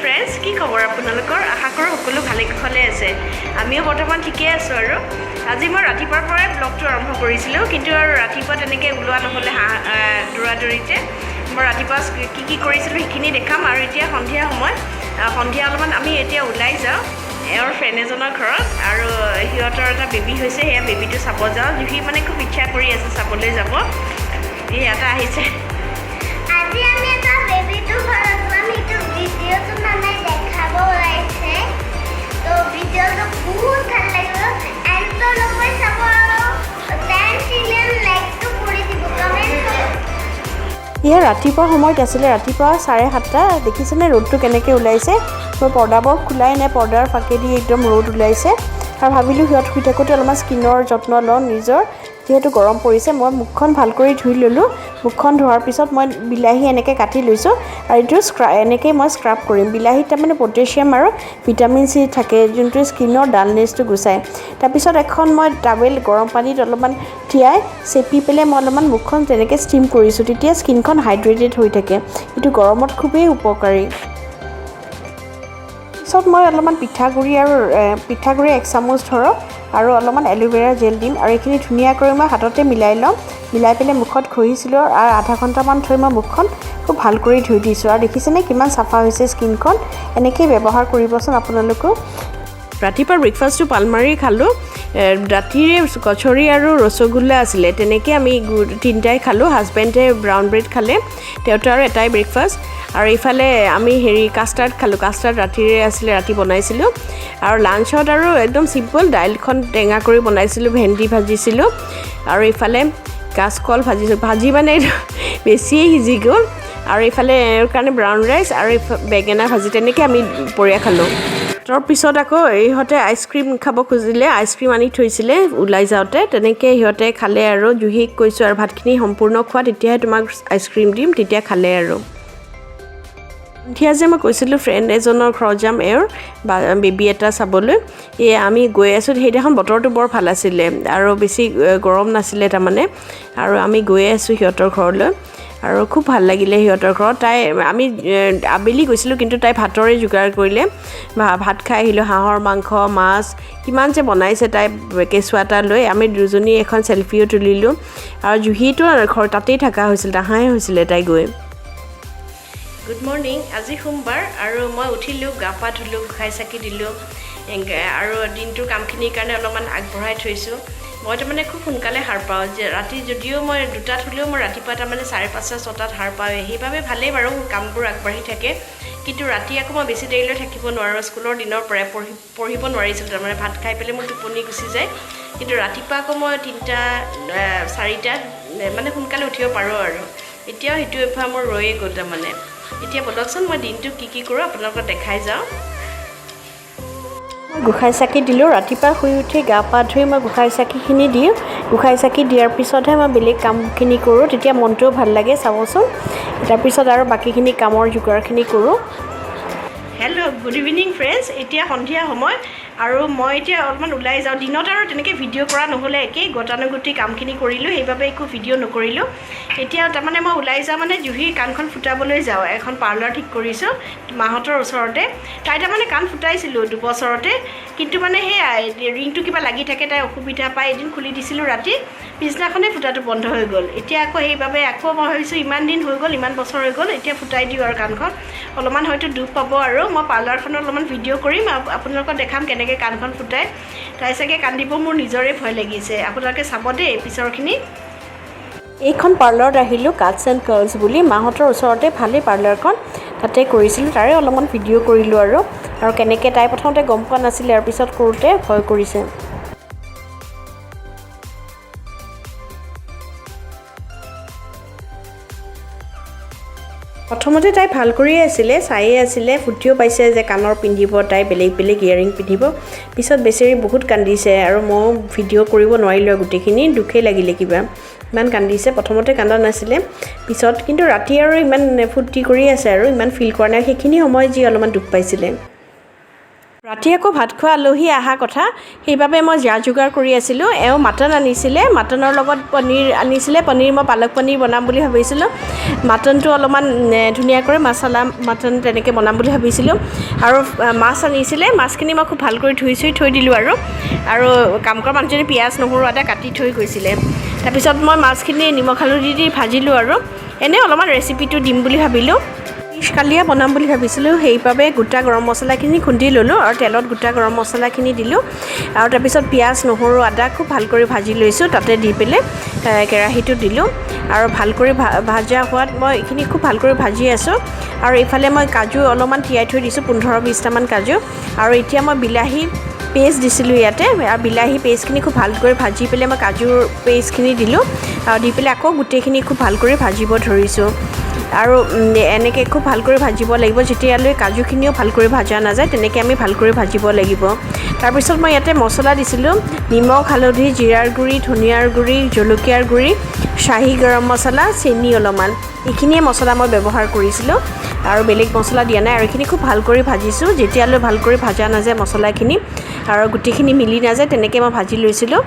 friends কি খবৰ আপোনালোকৰ আশা কৰোঁ সকলো ভালে কুশলে আছে আমিও বৰ্তমান ঠিকে আছোঁ আৰু আজি মই ৰাতিপুৱাৰ পৰাই ব্লগটো আৰম্ভ কৰিছিলোঁ কিন্তু আৰু ৰাতিপুৱা তেনেকৈ ওলোৱা নহ'লে দৌৰাদৌৰিতে মই ৰাতিপুৱা কি কৰিছিলোঁ সেইখিনি দেখাম আৰু এতিয়া সন্ধিয়া সময় সন্ধিয়া অলপমান আমি এতিয়া ওলাই যাওঁ এওঁৰ ফ্ৰেণ্ড এজনৰ ঘৰত আৰু সিহঁতৰ এটা বেবী হৈছে সেয়া বেবীটো চাব যাওঁ সি মানে খুব ইচ্ছা কৰি আছে চাবলৈ যাব ইয়াতে আহিছে আজি আমি এটা বেবিটো ঘৰত যাম এইটো ভিডিঅ'টো মানে দেখাব ওলাইছে তো ভিডিঅ'টো বহুত ভাল লাগিব এণ্ড লগৈ চাব আৰু 10 মিলিয়ন লাইকটো কৰি দিব কমেণ্ট এয়া ৰাতিপুৱা সময়ত আছিলে ৰাতিপুৱা 7:30 দেখিছেনে ৰ'দটো কেনেকৈ ওলাইছে মই পৰ্দাবোৰ খোলাই নাই পৰ্দাৰ ফাঁকেদি একদম ৰ'দ ওলাইছে আৰু ভাবিলোঁ সিহঁত শুই থাকোঁতে অলপমান স্কিনৰ যত্ন লওঁ নিজৰ যিহেতু গৰম পৰিছে মই মুখখন ভাল কৰি ধুই ল'লোঁ মুখখন ধোৱাৰ পিছত মই বিলাহী এনেকৈ কাটি লৈছোঁ আৰু এইটো এনেকৈ মই স্ক্ৰাব কৰিম বিলাহীত তাৰমানে পটেছিয়াম আৰু ভিটামিন চি থাকে যোনটো স্কিনৰ ডালনেছটো গুচায় তাৰপিছত এখন মই টাৱেল গৰম পানীত অলপমান তিয়াই চেপি পেলাই মই অলপমান মুখখন তেনেকৈ ষ্টিম কৰিছোঁ তেতিয়া স্কিনখন হাইড্ৰেটেড হৈ থাকে এইটো গৰমত খুবেই উপকাৰী পিছত মই অলপমান পিঠাগুড়ি 1 চামুচ ধৰক আৰু অলপমান এল'ভেৰা জেল দিম আৰু এইখিনি ধুনীয়াকৈ মই হাততে মিলাই ল'ম মিলাই পেলাই মুখত ঘঁহিছিলোঁ আৰু আধা ঘণ্টামান থৈ মই মুখখন খুব ভাল কৰি ধুই দিছোঁ আৰু দেখিছেনে কিমান চাফা হৈছে স্কিনখন এনেকৈ ব্যৱহাৰ কৰিবচোন আপোনালোকেও ৰাতিপুৱা ব্ৰেকফাষ্টটো পালমাৰি খালোঁ ৰাতিৰে কচৰি আৰু ৰসগোল্লা আছিলে তেনেকৈ আমি তিনিটাই খালোঁ হাজবেণ্ডে ব্ৰাউন ব্ৰেড খালে তেওঁতো আৰু এটাই ব্ৰেকফাষ্ট আৰু ইফালে আমি কাষ্টাৰ্ড খালোঁ কাষ্টাৰ্ড ৰাতিৰে আছিলে ৰাতি বনাইছিলোঁ আৰু লাঞ্চত আৰু একদম চিম্পল দাইলখন টেঙা কৰি বনাইছিলোঁ ভেন্দি ভাজিছিলোঁ আৰু ইফালে কাচকল ভাজিছোঁ ভাজি মানে বেছিয়ে সিজি গ'ল আৰু ইফালে এওঁৰ কাৰণে ব্ৰাউন ৰাইচ আৰু বেঙেনা ভাজি তেনেকৈ আমি দুপৰীয়া খালোঁ তাৰপিছত আকৌ ইহঁতে আইচক্ৰীম খাব খুজিলে আইচক্ৰীম আনি থৈছিলে ওলাই যাওঁতে তেনেকৈ সিহঁতে খালে আৰু জুহিক কৈছোঁ আৰু ভাতখিনি সম্পূৰ্ণ খোৱা তেতিয়াহে তোমাক আইচক্ৰীম দিম তেতিয়া খালে আৰু সন্ধিয়া যে মই কৈছিলোঁ ফ্ৰেণ্ড এজনৰ ঘৰত যাম এওঁৰ বেবী এটা চাবলৈ আমি গৈ আছোঁ সেইদিনাখন বতৰটো বৰ ভাল আছিলে আৰু বেছি গৰম নাছিলে তাৰমানে আৰু আমি গৈ আছোঁ সিহঁতৰ ঘৰলৈ আৰু খুব ভাল লাগিলে সিহঁতৰ ঘৰত আমি আবেলি গৈছিলোঁ কিন্তু তাই ভাতৰে যোগাৰ কৰিলে ভাত খাই আহিলোঁ হাঁহৰ মাংস মাছ কিমান যে বনাইছে তাই কেঁচুৱা এটা লৈ আমি দুজনী এখন চেলফিও তুলিলোঁ আৰু জুহিটো ঘৰ তাতেই থকা হৈছিল নাহাই হৈছিলে তাই গৈ গুড মৰ্ণিং আজি সোমবাৰ আৰু মই উঠিলোঁ গা পা ধুলোঁ গোসাঁই চাকি দিলোঁ আৰু দিনটোৰ কামখিনিৰ কাৰণে অলপমান আগবঢ়াই থৈছোঁ মই তাৰমানে খুব সোনকালে সাৰ পাওঁ যে ৰাতি যদিও মই 2টাত হ'লেও মই ৰাতিপুৱা তাৰমানে 5:30 6টাত সাৰ পাওঁ সেইবাবে ভালেই বাৰু কামবোৰ আগবাঢ়ি থাকে কিন্তু ৰাতি আকৌ মই বেছি দেৰিলৈ থাকিব নোৱাৰোঁ স্কুলৰ দিনৰ পৰাই পঢ়িব নোৱাৰিছিলোঁ তাৰমানে ভাত খাই পেলাই মোৰ টোপনি গুচি যায় কিন্তু ৰাতিপুৱা আকৌ মই 3টা 4টাত মানে সোনকালে উঠিব পাৰোঁ আৰু এতিয়াও সেইটো অভ্যাস মোৰ ৰৈয়ে গ'ল তাৰমানে এতিয়া বলকচোন মই দিনটো কি কৰোঁ আপোনালোকক দেখাই যাওঁ মই গোসাঁই চাকি দিলোঁ ৰাতিপুৱা শুই উঠি গা পা ধুই মই গোসাঁই চাকিখিনি দিওঁ গোসাঁই চাকি দিয়াৰ পিছতহে মই বেলেগ কামখিনি কৰোঁ তেতিয়া মনটোও ভাল লাগে চাবচোন তাৰপিছত আৰু বাকীখিনি কামৰ যোগাৰখিনি কৰোঁ হেল্ল' গুড ইভিনিং ফ্ৰেণ্ডছ এতিয়া সন্ধিয়া সময় আৰু মই এতিয়া অলপমান ওলাই যাওঁ দিনত আৰু তেনেকৈ ভিডিঅ' কৰা নহ'লে একেই গতানুগতি কামখিনি কৰিলোঁ সেইবাবে একো ভিডিঅ' নকৰিলোঁ এতিয়া তাৰমানে মই ওলাই যাওঁ মানে জুহিৰ কাণখন ফুটাবলৈ যাওঁ এখন পাৰ্লাৰ ঠিক কৰিছোঁ মাহঁতৰ ওচৰতে তাই তাৰমানে কাণ ফুটাইছিলোঁ 2 বছৰতে কিন্তু মানে সেই ৰিংটো কিবা লাগি থাকে তাই অসুবিধা পাই এদিন খুলি দিছিলোঁ ৰাতি পিছদিনাখনেই ফুটাটো বন্ধ হৈ গ'ল এতিয়া আকৌ সেইবাবে আকৌ মই ভাবিছোঁ ইমান দিন হৈ গ'ল ইমান বছৰ হৈ গ'ল এতিয়া ফুটাই দিওঁ আৰু কাণখন অলপমান হয়তো দুখ পাব আৰু মই পাৰ্লাৰখনত অলপমান ভিডিঅ' কৰিম আপোনালোকক দেখাম কেনেকৈ কাণখন ফুটাই তাই চাগে কান্দিব মোৰ নিজৰে ভয় লাগিছে আপোনালোকে চাব দেই পিছৰখিনি এইখন পাৰ্লাৰত আহিলোঁ কাটছ এণ্ড কাৰ্লছ বুলি মাহঁতৰ ওচৰতে ভালেই পাৰ্লাৰখন তাতে কৰিছিলোঁ তাৰে অলপমান ভিডিঅ' কৰিলোঁ আৰু কেনেকৈ তাই প্ৰথমতে গম পোৱা নাছিলে আৰু পিছত কৰোঁতে ভয় কৰিছে প্ৰথমতে তাই ভাল কৰিয়ে আছিলে চায়ে আছিলে ফুটিও পাইছে যে কাণৰ পিন্ধিব তাই বেলেগ বেলেগ ইয়েৰিং পিন্ধিব পিছত বেচেৰি বহুত কান্দিছে আৰু মই ভিডিঅ' কৰিব নোৱাৰিলোঁ গোটেইখিনি দুখেই লাগিলে কিবা ইমান কান্দিছে প্ৰথমতে কান্দা নাছিলে পিছত কিন্তু ৰাতি আৰু ইমান ফূৰ্তি কৰি আছে আৰু ইমান ফিল কৰা নাই সেইখিনি সময় যি অলপমান দুখ পাইছিলে ৰাতি আকৌ ভাত খোৱা আলহী অহা কথা সেইবাবে মই যা যোগাৰ কৰি আছিলোঁ এওঁ মাটন আনিছিলে মাটনৰ লগত পনীৰ আনিছিলে পনীৰ মই পালক পনীৰ বনাম বুলি ভাবিছিলোঁ মাটনটো অলপমান ধুনীয়াকৈ মছলা মাটন তেনেকৈ বনাম বুলি ভাবিছিলোঁ আৰু মাছ আনিছিলে মাছখিনি মই খুব ভাল কৰি ধুই থৈ দিলোঁ আৰু কাম কৰা মানুহজনী পিঁয়াজ নহৰু আদা কাটি থৈ গৈছিলে তাৰপিছত মই মাছখিনি নিমখ হালধি দি ভাজিলোঁ আৰু এনেই অলপমান ৰেচিপিটো দিম বুলি ভাবিলোঁ কালিয়া বনাম বুলি ভাবিছিলোঁ সেইবাবে গোটা গৰম মছলাখিনি খুন্দি ল'লোঁ আৰু তেলত গোটা গৰম মছলাখিনি দিলোঁ আৰু তাৰপিছত পিঁয়াজ নহৰু আদা খুব ভাল কৰি ভাজি লৈছোঁ তাতে দি পেলাই কেৰাহীটো দিলোঁ আৰু ভাল কৰি ভাজা হোৱাত মই এইখিনি খুব ভাল কৰি ভাজি আছোঁ আৰু এইফালে মই কাজু অলপমান তিয়াই থৈ দিছোঁ 15-20টামান কাজু আৰু এতিয়া মই বিলাহী পেষ্ট দিছিলোঁ ইয়াতে আৰু বিলাহী পেষ্টখিনি খুব ভাল কৰি ভাজি পেলাই মই কাজুৰ পেষ্টখিনি দিলোঁ আৰু দি পেলাই আকৌ গোটেইখিনি খুব ভাল কৰি ভাজিব ধৰিছোঁ আৰু এনেকৈ খুব ভাল কৰি ভাজিব লাগিব যেতিয়ালৈ কাজুখিনিও ভাল কৰি ভাজা নাযায় তেনেকৈ আমি ভাল কৰি ভাজিব লাগিব তাৰপিছত মই ইয়াতে মছলা দিছিলোঁ নিমখ হালধি জিৰাৰ গুড়ি ধনিয়াৰ গুড়ি জলকীয়াৰ গুড়ি শ্বাহী গৰম মছলা চেনি অলপমান এইখিনিয়ে মছলা মই ব্যৱহাৰ কৰিছিলোঁ আৰু বেলেগ মছলা দিয়া নাই আৰু এইখিনি খুব ভাল কৰি ভাজিছোঁ যেতিয়ালৈ ভাল কৰি ভাজা নাযায় মছলাখিনি আৰু গোটেইখিনি মিলি নাযায় তেনেকৈ মই ভাজি লৈছিলোঁ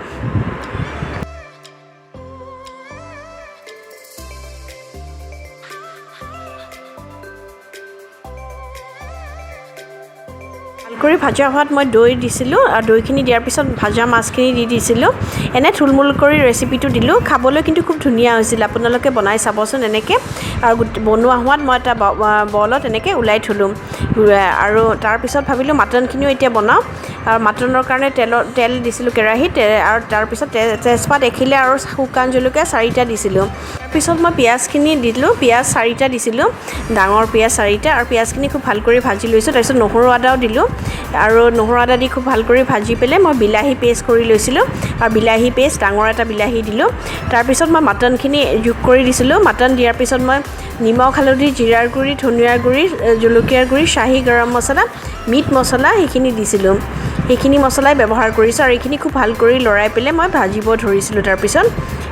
ভাল কৰি ভাজা হোৱাত মই দৈ দিছিলোঁ আৰু দৈখিনি দিয়াৰ পিছত ভাজা মাছখিনি দি দিছিলোঁ এনে থুলমূল কৰি ৰেচিপিটো দিলোঁ খাবলৈ কিন্তু খুব ধুনীয়া হৈছিল আপোনালোকে বনাই চাবচোন এনেকৈ আৰু বনোৱা হোৱাত মই এটা বলত এনেকৈ ওলাই থলোঁ আৰু তাৰপিছত ভাবিলোঁ মাটনখিনিও এতিয়া বনাওঁ আৰু মাটনৰ কাৰণে তেল দিছিলোঁ কেৰাহীত আৰু তাৰপিছত তেজপাত এখিলা আৰু শুকান জলকীয়া 4টা দিছিলোঁ তাৰপিছত মই পিঁয়াজখিনি দিলোঁ পিঁয়াজ 4টা দিছিলোঁ ডাঙৰ পিঁয়াজ 4টা আৰু পিঁয়াজখিনি খুব ভাল কৰি ভাজি লৈছোঁ তাৰপিছত নহৰু আদাও দিলোঁ আৰু নহৰু আদা দি খুব ভাল কৰি ভাজি পেলাই মই বিলাহী পেষ্ট কৰি লৈছিলোঁ আৰু বিলাহী পেষ্ট ডাঙৰ এটা বিলাহী দিলোঁ তাৰপিছত মই মাটনখিনি যোগ কৰি দিছিলোঁ মাটন দিয়াৰ পিছত মই নিমখ হালধি জিৰাৰ গুড়ি ধনিয়াৰ গুড়ি জলকীয়াৰ গুড়ি শ্বাহী গৰম মছলা মিট মছলা সেইখিনি দিছিলোঁ সেইখিনি মছলাই ব্যৱহাৰ কৰিছোঁ আৰু এইখিনি খুব ভাল কৰি লৰাই পেলাই মই ভাজিব ধৰিছিলোঁ তাৰপিছত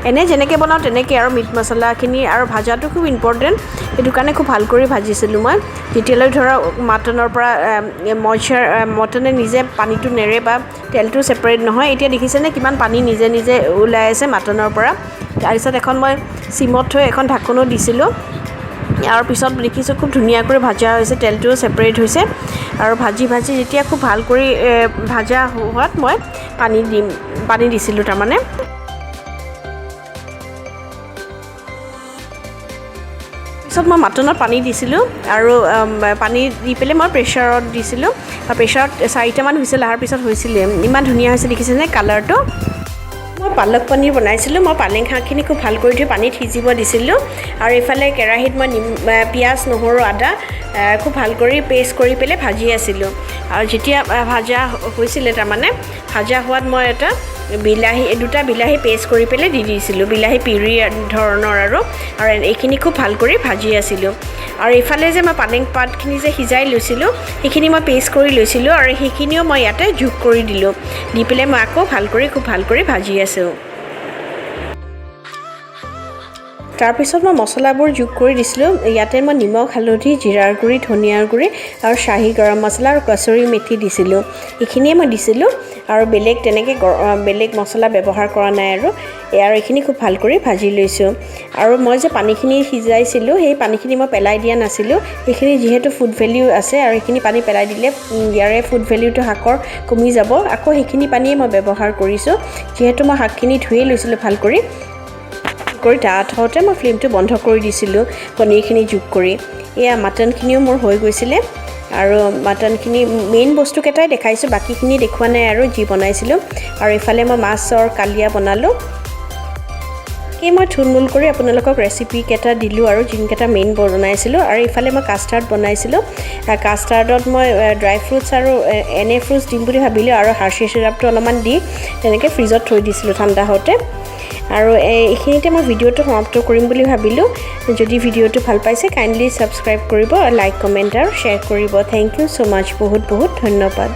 এনে যেনেকৈ বনাওঁ তেনেকৈ আৰু মিট মছলাখিনি আৰু ভাজাটো খুব ইম্পৰ্টেণ্ট সেইটো কাৰণে খুব ভাল কৰি ভাজিছিলোঁ মই যেতিয়ালৈ ধৰক মাটনৰ পৰা মটনে নিজে পানীটো নেৰে বা তেলটো ছেপাৰেট নহয় এতিয়া দেখিছেনে কিমান পানী নিজে নিজে ওলাই আছে মাটনৰ পৰা তাৰপিছত এখন মই চিমত থৈ এখন ঢাকনো দিছিলোঁ আৰু পিছত দেখিছোঁ খুব ধুনীয়াকৈ ভাজা হৈছে তেলটোও ছেপাৰেট হৈছে আৰু ভাজি যেতিয়া খুব ভাল কৰি ভাজা হোৱাত মই পানী দিছিলোঁ তাৰমানে পিছত মই মাটনত পানী দিছিলোঁ আৰু পানী দি পেলাই মই প্ৰেছাৰত দিছিলোঁ আৰু প্ৰেছাৰত 4টামান হুইছেল অহাৰ পিছত হৈছিলে ইমান ধুনীয়া হৈছে দেখিছেনে কালাৰটো মই পালক পনীৰ বনাইছিলোঁ মই পালেং শাকখিনি খুব ভাল কৰি ধুই পানীত সিজিব দিছিলোঁ আৰু এইফালে কেৰাহীত মই পিঁয়াজ নহৰু আদা খুব ভাল কৰি পেষ্ট কৰি পেলাই ভাজি আছিলোঁ আৰু যেতিয়া ভাজা হৈছিলে তাৰমানে ভাজা হোৱাত মই দুটা বিলাহী পেষ্ট কৰি পেলাই দি দিছিলোঁ বিলাহী পিউৰি ধৰণৰ আৰু এইখিনি খুব ভাল কৰি ভাজি আছিলোঁ আৰু এইফালে যে মই পালেং পাতখিনি যে সিজাই লৈছিলোঁ সেইখিনি মই পেষ্ট কৰি লৈছিলোঁ আৰু সেইখিনিও মই ইয়াতে যোগ কৰি দিলোঁ দি পেলাই মই আকৌ খুব ভাল কৰি ভাজি আছোঁ তাৰপিছত মই মছলাবোৰ যোগ কৰি দিছিলোঁ ইয়াতে মই নিমখ হালধি জিৰাৰ গুড়ি ধনিয়াৰ গুড়ি আৰু শ্বাহী গৰম মছলা আৰু কচুৰি মেথি দিছিলোঁ এইখিনিয়ে মই দিছিলোঁ আৰু তেনেকৈ বেলেগ মছলা ব্যৱহাৰ কৰা নাই আৰু এইখিনি খুব ভাল কৰি ভাজি লৈছোঁ আৰু মই যে পানীখিনি সিজাইছিলোঁ সেই পানীখিনি মই পেলাই দিয়া নাছিলোঁ সেইখিনি যিহেতু ফুড ভেলিউ আছে আৰু সেইখিনি পানী পেলাই দিলে ইয়াৰে ফুড ভেলিউটো শাকৰ কমি যাব আকৌ সেইখিনি পানীয়ে মই ব্যৱহাৰ কৰিছোঁ যিহেতু মই শাকখিনি ধুয়ে লৈছিলোঁ ভাল কৰি তাত হওঁতে মই ফ্লেমটো বন্ধ কৰি দিছিলোঁ পনীৰখিনি যোগ কৰি এয়া মাটনখিনিও মোৰ হৈ গৈছিলে আৰু মাটনখিনি মেইন বস্তুকেইটাই দেখাইছোঁ বাকীখিনি দেখুওৱা নাই আৰু যি বনাইছিলোঁ আৰু এইফালে মই মাছৰ কালিয়া বনালোঁ মই থুলমূল কৰি আপোনালোকক ৰেচিপিকেইটা দিলোঁ আৰু যিকেইটা মেইন বনাইছিলোঁ আৰু এইফালে মই কাষ্টাৰ্ড বনাইছিলোঁ কাষ্টাৰ্ডত মই ড্ৰাই ফ্ৰুটছ আৰু এনে ফ্ৰুটছ দিম বুলি ভাবিলোঁ আৰু হাৰ্চি চিৰাপটো অলপমান দি তেনেকৈ ফ্ৰিজত থৈ দিছিলোঁ ঠাণ্ডা হওঁতে আৰু এইখিনিতে মই ভিডিঅ'টো সমাপ্ত কৰিম বুলি ভাবিলোঁ যদি ভিডিঅ'টো ভাল পাইছে কাইণ্ডলি ছাবস্ক্ৰাইব কৰিব লাইক কমেণ্ট আৰু শ্বেয়াৰ কৰিব থেংক ইউ ছ' মাছ বহুত ধন্যবাদ